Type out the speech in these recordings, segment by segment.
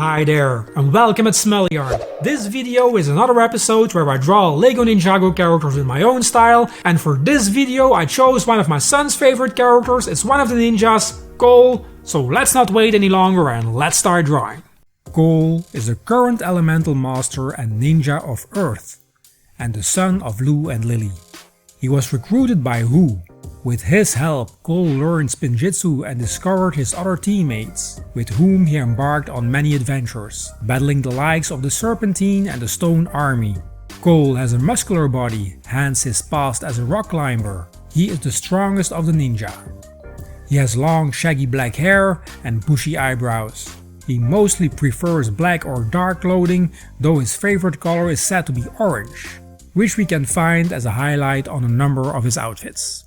Hi there, and welcome at Smully Art. This video is another episode where I draw Lego Ninjago characters in my own style, and for this video I chose one of my son's favorite characters. It's one of the ninjas, Cole, so let's not wait any longer and let's start drawing. Cole is the current elemental master and ninja of Earth, and the son of Lou and Lily. He was recruited by Who. With his help, Cole learned Spinjitzu and discovered his other teammates, with whom he embarked on many adventures, battling the likes of the Serpentine and the Stone Army. Cole has a muscular body, hence his past as a rock climber. He is the strongest of the ninja. He has long shaggy black hair and bushy eyebrows. He mostly prefers black or dark clothing, though his favorite color is said to be orange, which we can find as a highlight on a number of his outfits.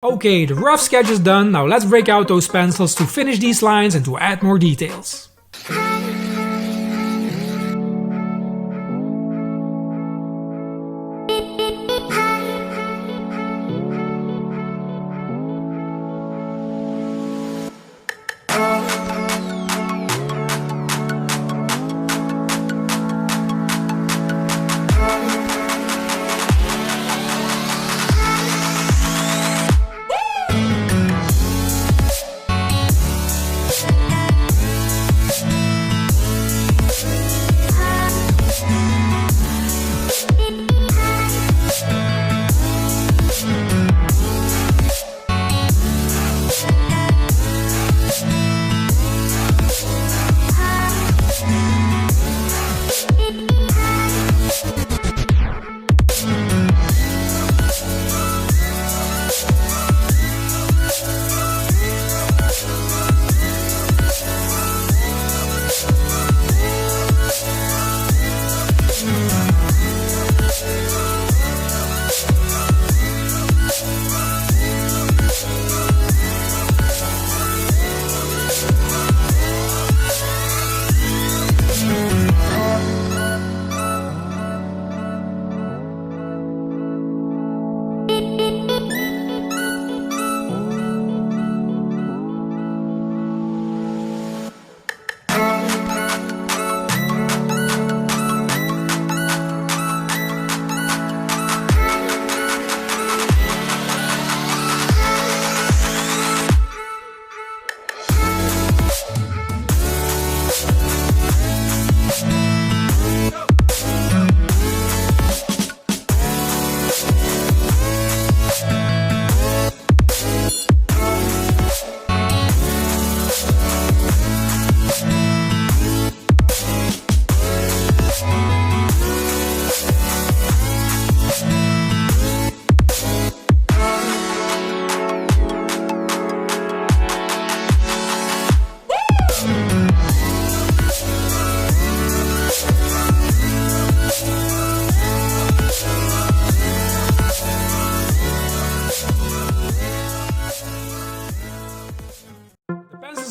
Okay, the rough sketch is done, now let's break out those pencils to finish these lines and to add more details.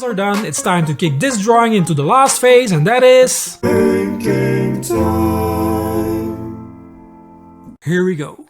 Are done, it's time to kick this drawing into the last phase, and that is thinking time. Here we go.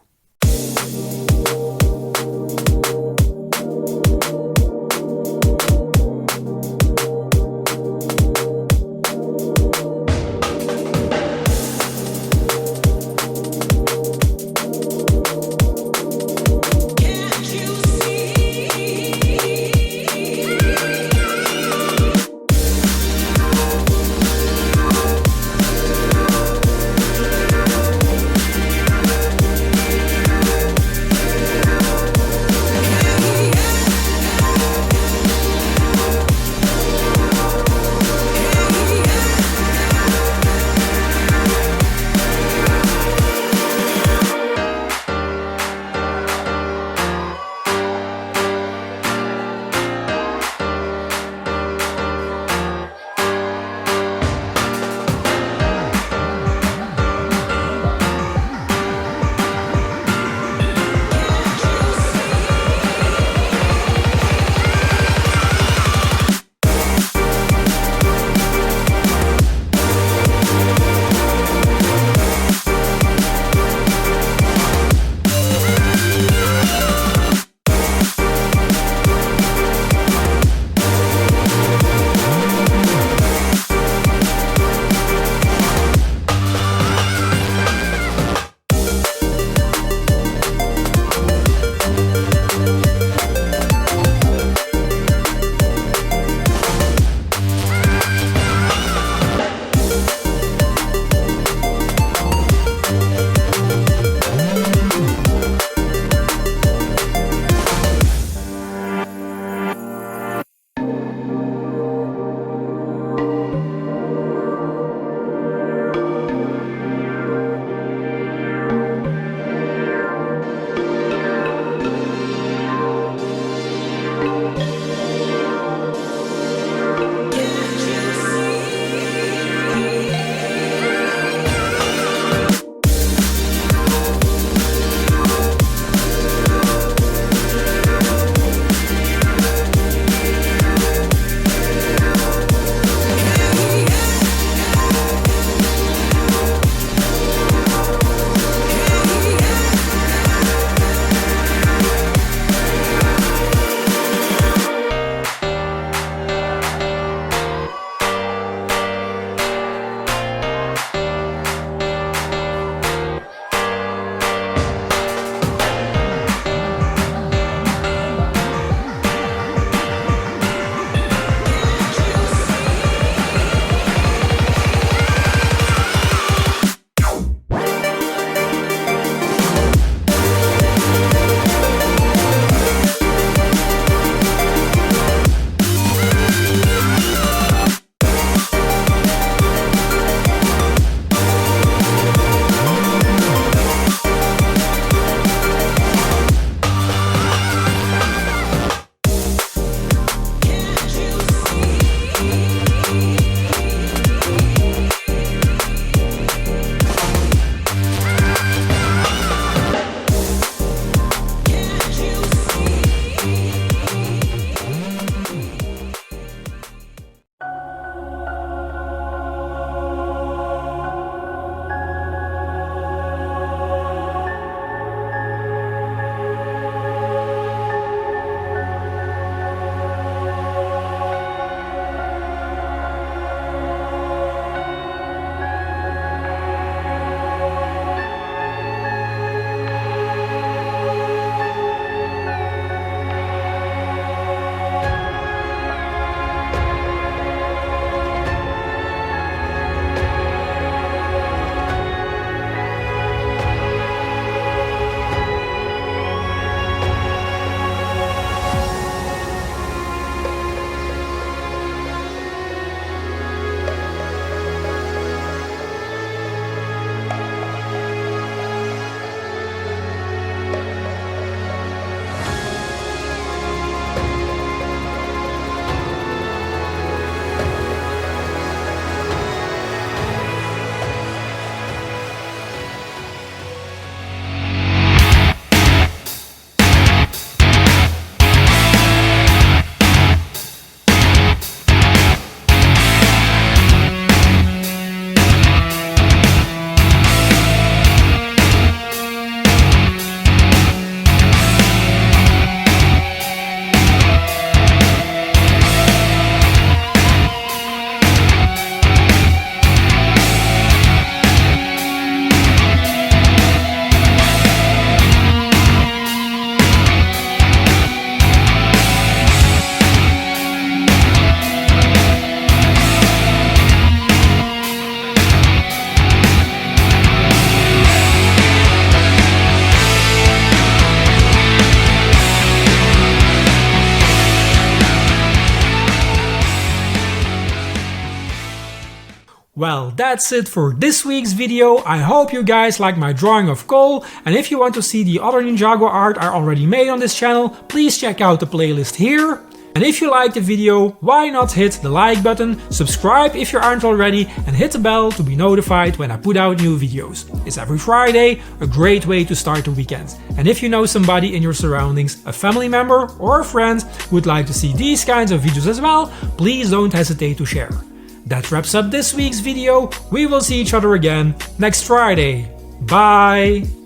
Well, that's it for this week's video. I hope you guys like my drawing of coal, and if you want to see the other Ninjago art I already made on this channel, please check out the playlist here. And if you liked the video, why not hit the like button, subscribe if you aren't already, and hit the bell to be notified when I put out new videos. It's every Friday, a great way to start the weekend. And if you know somebody in your surroundings, a family member or a friend who would like to see these kinds of videos as well, please don't hesitate to share. That wraps up this week's video. We will see each other again next Friday. Bye!